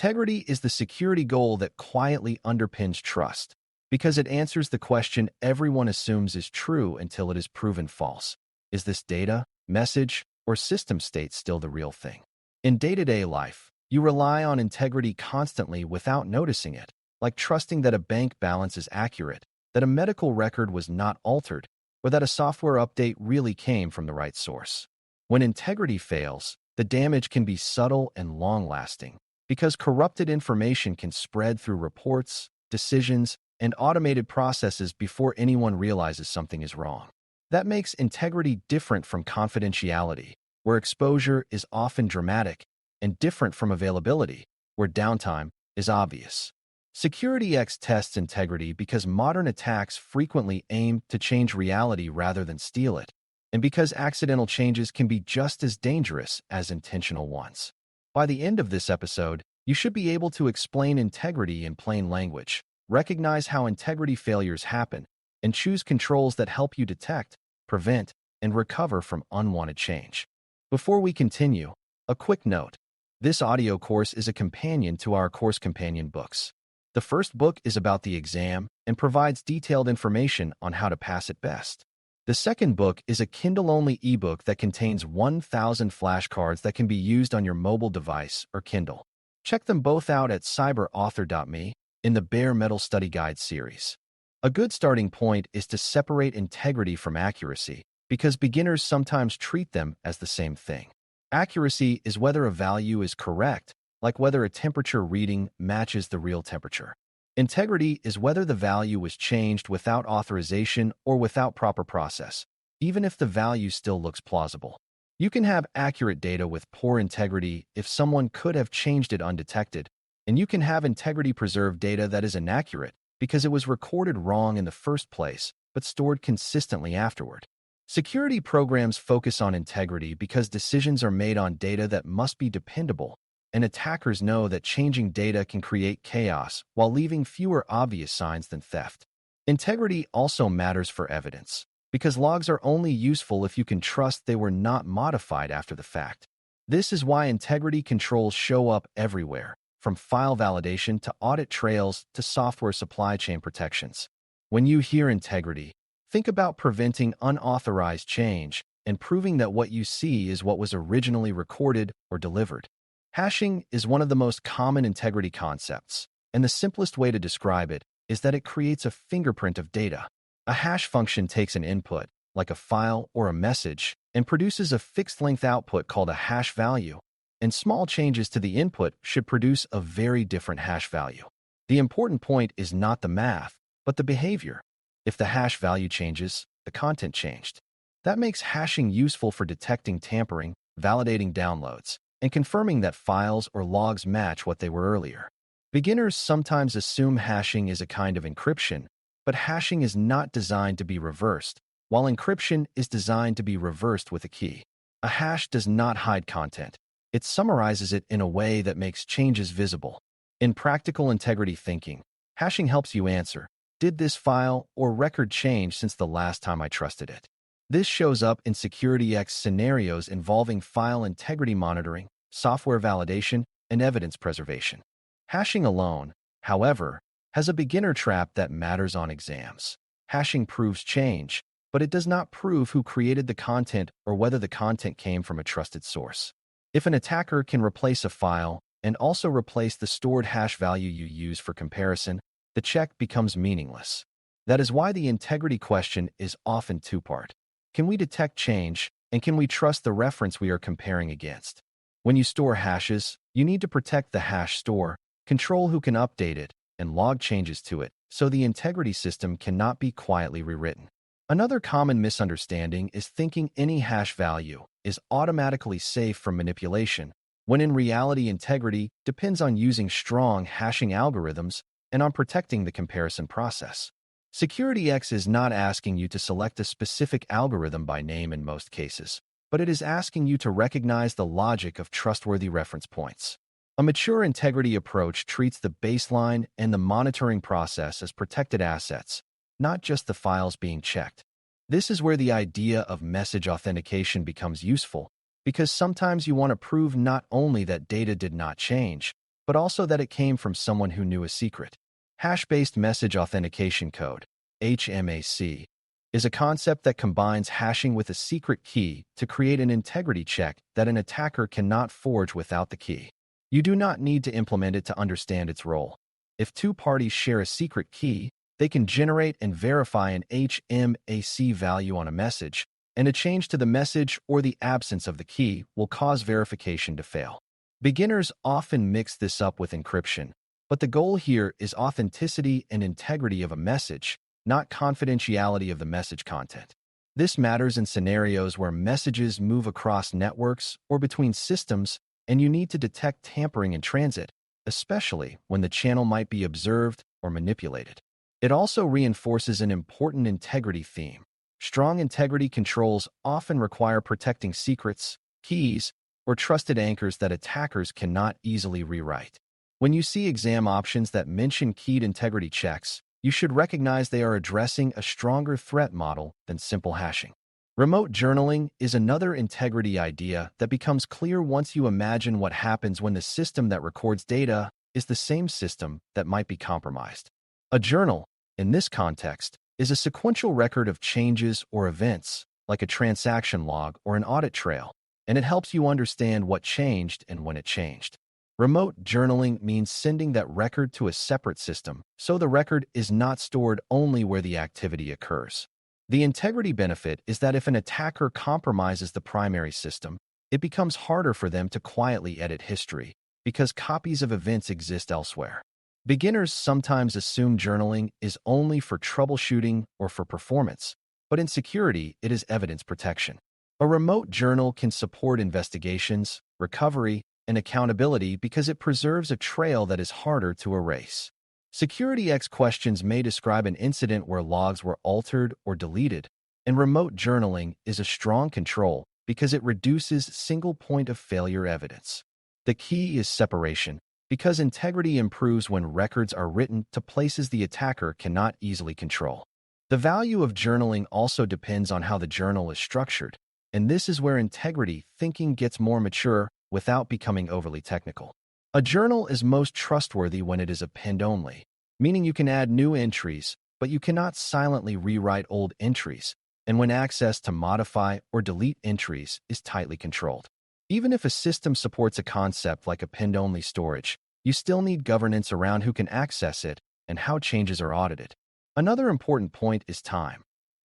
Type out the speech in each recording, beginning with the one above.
Integrity is the security goal that quietly underpins trust, because it answers the question everyone assumes is true until it is proven false. Is this data, message, or system state still the real thing? In day-to-day life, you rely on integrity constantly without noticing it, like trusting that a bank balance is accurate, that a medical record was not altered, or that a software update really came from the right source. When integrity fails, the damage can be subtle and long-lasting, because corrupted information can spread through reports, decisions, and automated processes before anyone realizes something is wrong. That makes integrity different from confidentiality, where exposure is often dramatic, and different from availability, where downtime is obvious. SecurityX tests integrity because modern attacks frequently aim to change reality rather than steal it, and because accidental changes can be just as dangerous as intentional ones. By the end of this episode, you should be able to explain integrity in plain language, recognize how integrity failures happen, and choose controls that help you detect, prevent, and recover from unwanted change. Before we continue, a quick note. This audio course is a companion to our course companion books. The first book is about the exam and provides detailed information on how to pass it best. The second book is a Kindle-only ebook that contains 1,000 flashcards that can be used on your mobile device or Kindle. Check them both out at cyberauthor.me in the Bare Metal Study Guide series. A good starting point is to separate integrity from accuracy, because beginners sometimes treat them as the same thing. Accuracy is whether a value is correct, like whether a temperature reading matches the real temperature. Integrity is whether the value was changed without authorization or without proper process, even if the value still looks plausible. You can have accurate data with poor integrity if someone could have changed it undetected, and you can have integrity-preserved data that is inaccurate because it was recorded wrong in the first place but stored consistently afterward. Security programs focus on integrity because decisions are made on data that must be dependable, and attackers know that changing data can create chaos while leaving fewer obvious signs than theft. Integrity also matters for evidence, because logs are only useful if you can trust they were not modified after the fact. This is why integrity controls show up everywhere, from file validation to audit trails to software supply chain protections. When you hear integrity, think about preventing unauthorized change and proving that what you see is what was originally recorded or delivered. Hashing is one of the most common integrity concepts, and the simplest way to describe it is that it creates a fingerprint of data. A hash function takes an input, like a file or a message, and produces a fixed-length output called a hash value, and small changes to the input should produce a very different hash value. The important point is not the math, but the behavior. If the hash value changes, the content changed. That makes hashing useful for detecting tampering, validating downloads, and confirming that files or logs match what they were earlier. Beginners sometimes assume hashing is a kind of encryption, but hashing is not designed to be reversed, while encryption is designed to be reversed with a key. A hash does not hide content. It summarizes it in a way that makes changes visible. In practical integrity thinking, hashing helps you answer, did this file or record change since the last time I trusted it? This shows up in SecurityX scenarios involving file integrity monitoring, software validation, and evidence preservation. Hashing alone, however, has a beginner trap that matters on exams. Hashing proves change, but it does not prove who created the content or whether the content came from a trusted source. If an attacker can replace a file and also replace the stored hash value you use for comparison, the check becomes meaningless. That is why the integrity question is often two-part. Can we detect change, and can we trust the reference we are comparing against? When you store hashes, you need to protect the hash store, control who can update it, and log changes to it, so the integrity system cannot be quietly rewritten. Another common misunderstanding is thinking any hash value is automatically safe from manipulation, when in reality integrity depends on using strong hashing algorithms and on protecting the comparison process. SecurityX is not asking you to select a specific algorithm by name in most cases, but it is asking you to recognize the logic of trustworthy reference points. A mature integrity approach treats the baseline and the monitoring process as protected assets, not just the files being checked. This is where the idea of message authentication becomes useful, because sometimes you want to prove not only that data did not change, but also that it came from someone who knew a secret. Hash-based message authentication code, HMAC, is a concept that combines hashing with a secret key to create an integrity check that an attacker cannot forge without the key. You do not need to implement it to understand its role. If two parties share a secret key, they can generate and verify an HMAC value on a message, and a change to the message or the absence of the key will cause verification to fail. Beginners often mix this up with encryption, but the goal here is authenticity and integrity of a message, not confidentiality of the message content. This matters in scenarios where messages move across networks or between systems, and you need to detect tampering in transit, especially when the channel might be observed or manipulated. It also reinforces an important integrity theme. Strong integrity controls often require protecting secrets, keys, or trusted anchors that attackers cannot easily rewrite. When you see exam options that mention keyed integrity checks, you should recognize they are addressing a stronger threat model than simple hashing. Remote journaling is another integrity idea that becomes clear once you imagine what happens when the system that records data is the same system that might be compromised. A journal, in this context, is a sequential record of changes or events, like a transaction log or an audit trail, and it helps you understand what changed and when it changed. Remote journaling means sending that record to a separate system, so the record is not stored only where the activity occurs. The integrity benefit is that if an attacker compromises the primary system, it becomes harder for them to quietly edit history, because copies of events exist elsewhere. Beginners sometimes assume journaling is only for troubleshooting or for performance, but in security, it is evidence protection. A remote journal can support investigations, recovery, and accountability because it preserves a trail that is harder to erase. Security X questions may describe an incident where logs were altered or deleted, and remote journaling is a strong control because it reduces single point of failure evidence. The key is separation, because integrity improves when records are written to places the attacker cannot easily control. The value of journaling also depends on how the journal is structured, and this is where integrity thinking gets more mature without becoming overly technical. A journal is most trustworthy when it is append only, meaning you can add new entries, but you cannot silently rewrite old entries, and when access to modify or delete entries is tightly controlled. Even if a system supports a concept like append-only storage, you still need governance around who can access it and how changes are audited. Another important point is time.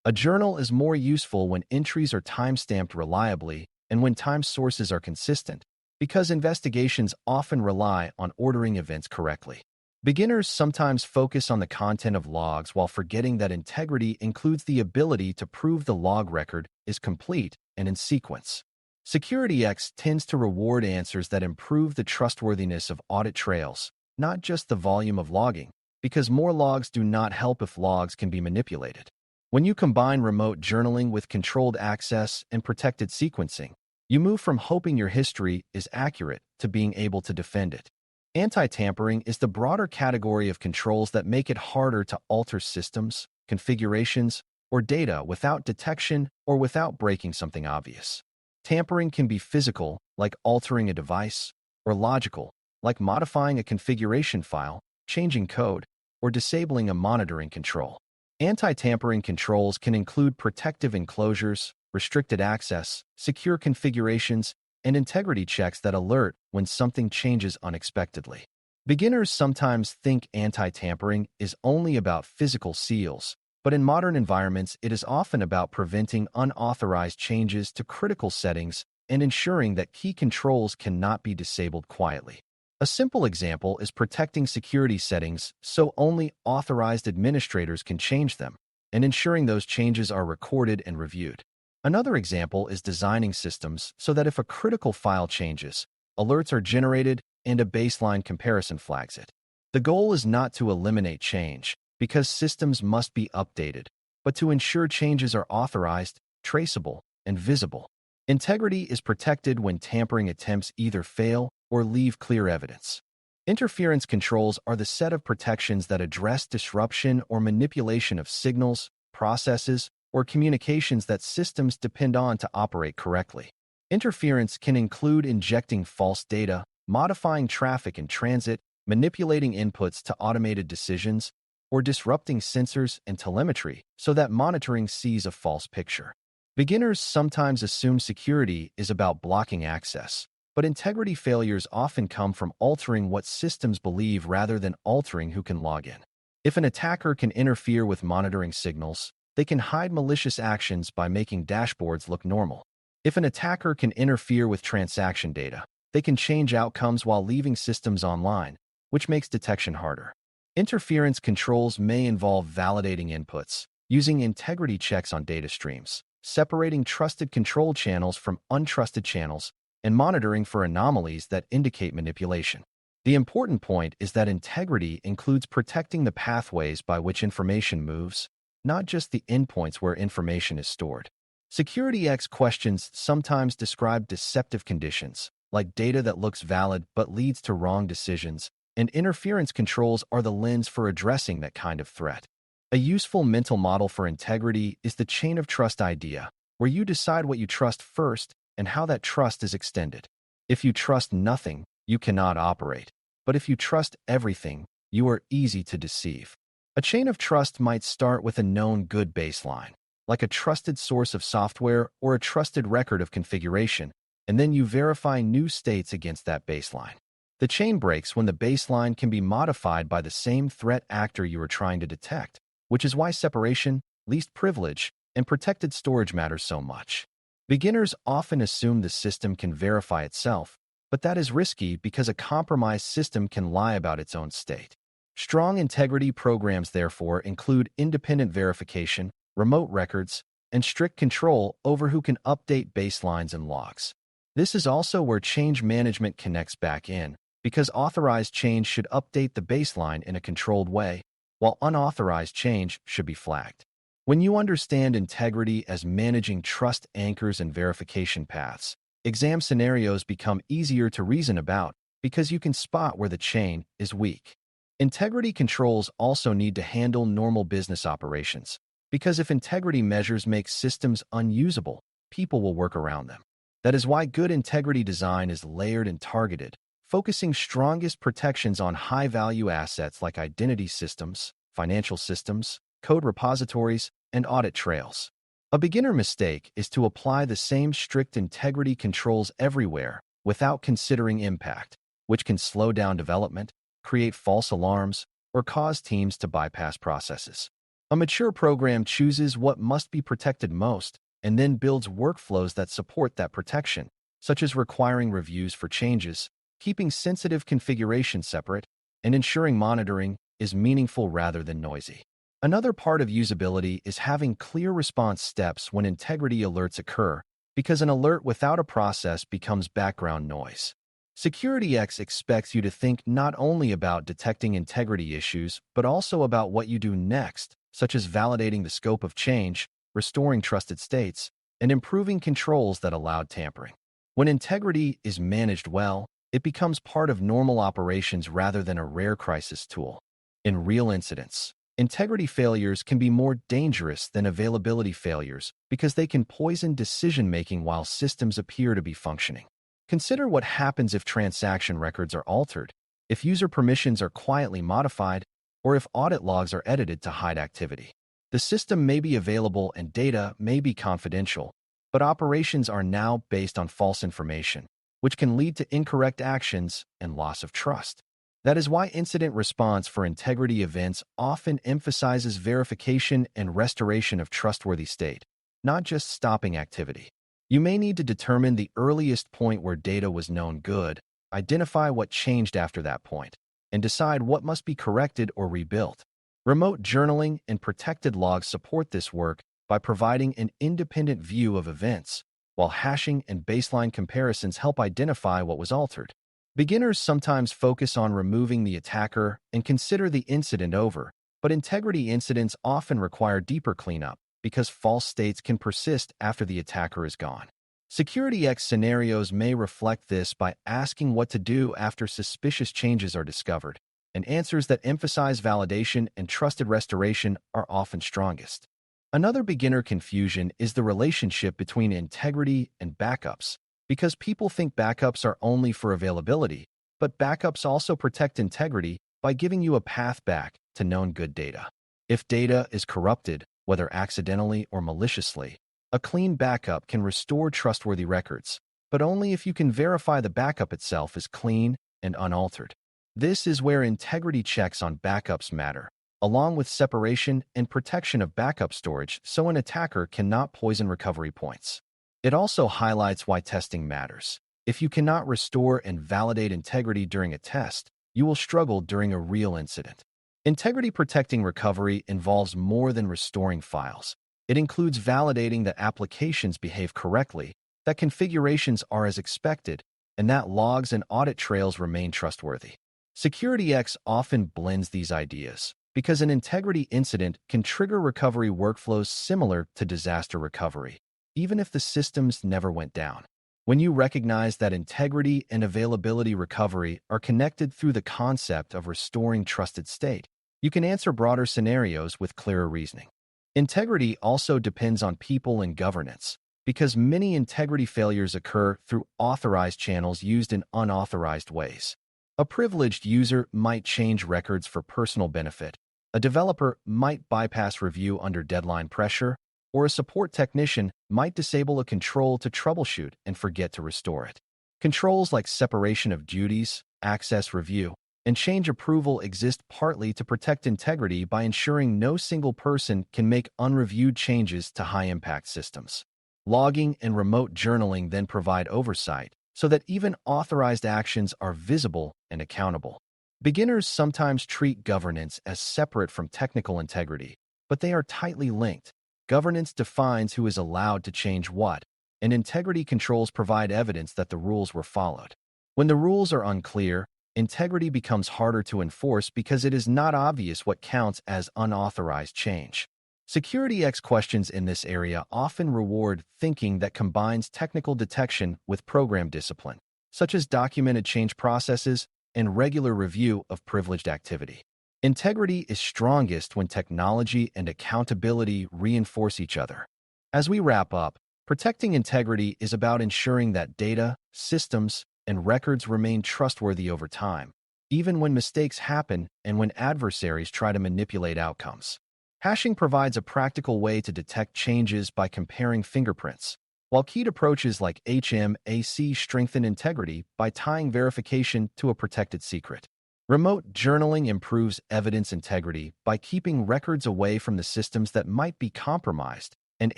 A journal is more useful when entries are time-stamped reliably and when time sources are consistent, because investigations often rely on ordering events correctly. Beginners sometimes focus on the content of logs while forgetting that integrity includes the ability to prove the log record is complete and in sequence. Security X tends to reward answers that improve the trustworthiness of audit trails, not just the volume of logging, because more logs do not help if logs can be manipulated. When you combine remote journaling with controlled access and protected sequencing, you move from hoping your history is accurate to being able to defend it. Anti-tampering is the broader category of controls that make it harder to alter systems, configurations, or data without detection or without breaking something obvious. Tampering can be physical, like altering a device, or logical, like modifying a configuration file, changing code, or disabling a monitoring control. Anti-tampering controls can include protective enclosures, restricted access, secure configurations, and integrity checks that alert when something changes unexpectedly. Beginners sometimes think anti-tampering is only about physical seals, but in modern environments, it is often about preventing unauthorized changes to critical settings and ensuring that key controls cannot be disabled quietly. A simple example is protecting security settings so only authorized administrators can change them, and ensuring those changes are recorded and reviewed. Another example is designing systems so that if a critical file changes, alerts are generated and a baseline comparison flags it. The goal is not to eliminate change, because systems must be updated, but to ensure changes are authorized, traceable, and visible. Integrity is protected when tampering attempts either fail or leave clear evidence. Interference controls are the set of protections that address disruption or manipulation of signals, processes, or communications that systems depend on to operate correctly. Interference can include injecting false data, modifying traffic in transit, manipulating inputs to automated decisions, or disrupting sensors and telemetry so that monitoring sees a false picture. Beginners sometimes assume security is about blocking access, but integrity failures often come from altering what systems believe rather than altering who can log in. If an attacker can interfere with monitoring signals, they can hide malicious actions by making dashboards look normal. If an attacker can interfere with transaction data, they can change outcomes while leaving systems online, which makes detection harder. Interference controls may involve validating inputs, using integrity checks on data streams, separating trusted control channels from untrusted channels, and monitoring for anomalies that indicate manipulation. The important point is that integrity includes protecting the pathways by which information moves, not just the endpoints where information is stored. SecurityX questions sometimes describe deceptive conditions, like data that looks valid but leads to wrong decisions, and interference controls are the lens for addressing that kind of threat. A useful mental model for integrity is the chain of trust idea, where you decide what you trust first and how that trust is extended. If you trust nothing, you cannot operate. But if you trust everything, you are easy to deceive. A chain of trust might start with a known good baseline, like a trusted source of software or a trusted record of configuration, and then you verify new states against that baseline. The chain breaks when the baseline can be modified by the same threat actor you are trying to detect, which is why separation, least privilege, and protected storage matter so much. Beginners often assume the system can verify itself, but that is risky because a compromised system can lie about its own state. Strong integrity programs, therefore, include independent verification, remote records, and strict control over who can update baselines and logs. This is also where change management connects back in, because authorized change should update the baseline in a controlled way, while unauthorized change should be flagged. When you understand integrity as managing trust anchors and verification paths, exam scenarios become easier to reason about because you can spot where the chain is weak. Integrity controls also need to handle normal business operations, because if integrity measures make systems unusable, people will work around them. That is why good integrity design is layered and targeted, focusing strongest protections on high-value assets like identity systems, financial systems, code repositories, and audit trails. A beginner mistake is to apply the same strict integrity controls everywhere without considering impact, which can slow down development, create false alarms, or cause teams to bypass processes. A mature program chooses what must be protected most and then builds workflows that support that protection, such as requiring reviews for changes, keeping sensitive configurations separate, and ensuring monitoring is meaningful rather than noisy. Another part of usability is having clear response steps when integrity alerts occur, because an alert without a process becomes background noise. SecurityX expects you to think not only about detecting integrity issues, but also about what you do next, such as validating the scope of change, restoring trusted states, and improving controls that allowed tampering. When integrity is managed well, it becomes part of normal operations rather than a rare crisis tool. In real incidents, integrity failures can be more dangerous than availability failures because they can poison decision-making while systems appear to be functioning. Consider what happens if transaction records are altered, if user permissions are quietly modified, or if audit logs are edited to hide activity. The system may be available and data may be confidential, but operations are now based on false information, which can lead to incorrect actions and loss of trust. That is why incident response for integrity events often emphasizes verification and restoration of trustworthy state, not just stopping activity. You may need to determine the earliest point where data was known good, identify what changed after that point, and decide what must be corrected or rebuilt. Remote journaling and protected logs support this work by providing an independent view of events, while hashing and baseline comparisons help identify what was altered. Beginners sometimes focus on removing the attacker and consider the incident over, but integrity incidents often require deeper cleanup because false states can persist after the attacker is gone. SecurityX scenarios may reflect this by asking what to do after suspicious changes are discovered, and answers that emphasize validation and trusted restoration are often strongest. Another beginner confusion is the relationship between integrity and backups, because people think backups are only for availability, but backups also protect integrity by giving you a path back to known good data. If data is corrupted, whether accidentally or maliciously, a clean backup can restore trustworthy records, but only if you can verify the backup itself is clean and unaltered. This is where integrity checks on backups matter, along with separation and protection of backup storage so an attacker cannot poison recovery points. It also highlights why testing matters. If you cannot restore and validate integrity during a test, you will struggle during a real incident. Integrity-protecting recovery involves more than restoring files. It includes validating that applications behave correctly, that configurations are as expected, and that logs and audit trails remain trustworthy. SecurityX often blends these ideas because an integrity incident can trigger recovery workflows similar to disaster recovery, even if the systems never went down. When you recognize that integrity and availability recovery are connected through the concept of restoring trusted state, you can answer broader scenarios with clearer reasoning. Integrity also depends on people and governance, because many integrity failures occur through authorized channels used in unauthorized ways. A privileged user might change records for personal benefit, a developer might bypass review under deadline pressure, or a support technician might disable a control to troubleshoot and forget to restore it. Controls like separation of duties, access review, and change approval exist partly to protect integrity by ensuring no single person can make unreviewed changes to high-impact systems. Logging and remote journaling then provide oversight so that even authorized actions are visible and accountable. Beginners sometimes treat governance as separate from technical integrity, but they are tightly linked. Governance defines who is allowed to change what, and integrity controls provide evidence that the rules were followed. When the rules are unclear, integrity becomes harder to enforce because it is not obvious what counts as unauthorized change. SecurityX questions in this area often reward thinking that combines technical detection with program discipline, such as documented change processes and regular review of privileged activity. Integrity is strongest when technology and accountability reinforce each other. As we wrap up, protecting integrity is about ensuring that data, systems, and records remain trustworthy over time, even when mistakes happen and when adversaries try to manipulate outcomes. Hashing provides a practical way to detect changes by comparing fingerprints, while keyed approaches like HMAC strengthen integrity by tying verification to a protected secret. Remote journaling improves evidence integrity by keeping records away from the systems that might be compromised, and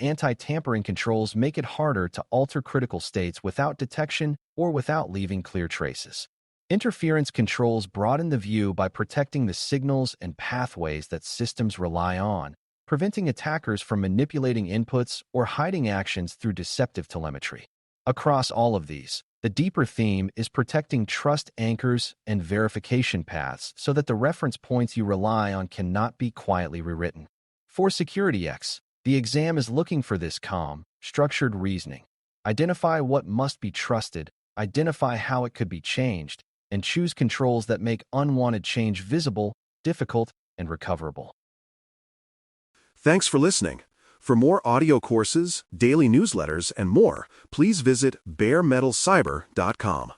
anti-tampering controls make it harder to alter critical states without detection or without leaving clear traces. Interference controls broaden the view by protecting the signals and pathways that systems rely on, preventing attackers from manipulating inputs or hiding actions through deceptive telemetry. Across all of these, the deeper theme is protecting trust anchors and verification paths so that the reference points you rely on cannot be quietly rewritten. For SecurityX, the exam is looking for this calm, structured reasoning. Identify what must be trusted, identify how it could be changed, and choose controls that make unwanted change visible, difficult, and recoverable. Thanks for listening. For more audio courses, daily newsletters, and more, please visit baremetalcyber.com.